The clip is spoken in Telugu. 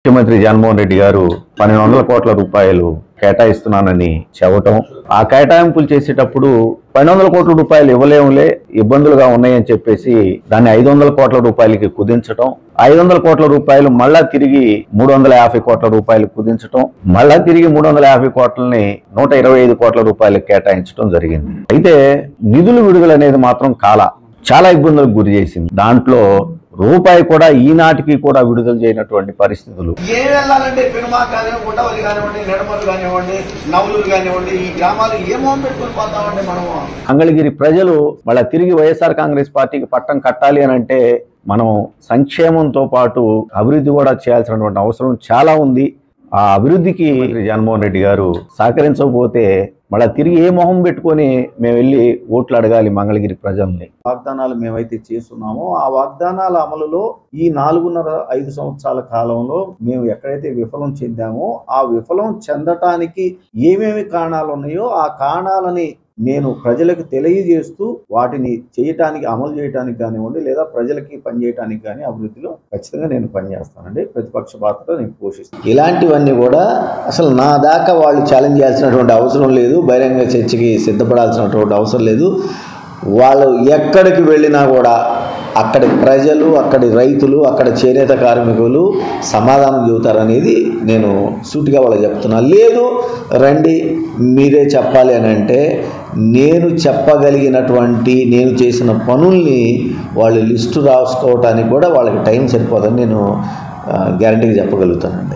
ముఖ్యమంత్రి జగన్మోహన్ రెడ్డి గారు 1200 కోట్ల రూపాయలు కేటాయిస్తున్నానని చెప్పటం, ఆ కేటాయింపులు చేసేటప్పుడు 1200 కోట్ల రూపాయలు ఇవ్వలేములే, ఇబ్బందులుగా ఉన్నాయని చెప్పేసి దాన్ని 500 కోట్ల రూపాయలకి కుదించటం, 500 కోట్ల రూపాయలు మళ్ళా తిరిగి 350 కోట్ల రూపాయలు కుదించటం, మళ్ళా తిరిగి 350 కోట్లని 125 కోట్ల రూపాయలకు కేటాయించడం జరిగింది. అయితే నిధులు విడుదల అనేది మాత్రం చాలా ఇబ్బందులకు గురి చేసింది. దాంట్లో రూపాయి కూడా ఈనాటికి కూడా విడుదల చేయనటువంటి పరిస్థితులు. ఏం వెళ్ళాలంటే పెనుమా కానివ్వండి, గుండవల్లి కానివ్వండి, నెడమల్లు కానివ్వండి, నవలూరు కానివ్వండి, ఈ గ్రామాలు ఏమో పెట్టుకుని పోతామండి మనము. మంగళగిరి ప్రజలు మళ్ళీ తిరిగి వైఎస్ఆర్ కాంగ్రెస్ పార్టీకి పట్టం కట్టాలి అని అంటే మనం సంక్షేమంతో పాటు అభివృద్ధి కూడా చేయాల్సినటువంటి అవసరం చాలా ఉంది. ఆ అభివృద్ధికి జగన్మోహన్ రెడ్డి గారు సహకరించకపోతే మళ్ళీ తిరిగి ఏ మొహం పెట్టుకొని మేము వెళ్ళి ఓట్లు అడగాలి మంగళగిరి ప్రజల్ని? వాగ్దానాలు మేమైతే చేస్తున్నామో ఆ వాగ్దానాల అమలులో ఈ 4.5 సంవత్సరాల కాలంలో మేము ఎక్కడైతే విఫలం చెందామో ఆ విఫలం చెందటానికి ఏమేమి కారణాలు ఉన్నాయో ఆ కారణాలని నేను ప్రజలకు తెలియజేస్తూ వాటిని చేయటానికి, అమలు చేయడానికి కానివ్వండి, లేదా ప్రజలకి పనిచేయటానికి కానీ అభివృద్ధిలో ఖచ్చితంగా నేను పనిచేస్తానండి. ప్రతిపక్ష పాత్ర నేను పోషిస్తాను. ఇలాంటివన్నీ కూడా అసలు నా దాకా వాళ్ళు ఛాలెంజ్ చేయాల్సినటువంటి అవసరం లేదు, బహిరంగ చర్చకి సిద్ధపడాల్సినటువంటి అవసరం లేదు. వాళ్ళు ఎక్కడికి వెళ్ళినా కూడా అక్కడి ప్రజలు, అక్కడి రైతులు, అక్కడ చేనేత కార్మికులు సమాధానం చెబుతారనేది నేను సూటిగా వాళ్ళకి చెప్తున్నాను. లేదు రండి మీరే చెప్పాలి అని అంటే నేను చెప్పగలిగినటువంటి నేను చేసిన పనుల్ని వాళ్ళు లిస్టు రాసుకోవటానికి కూడా వాళ్ళకి టైం సరిపోదని నేను గ్యారంటీగా చెప్పగలుగుతానండి.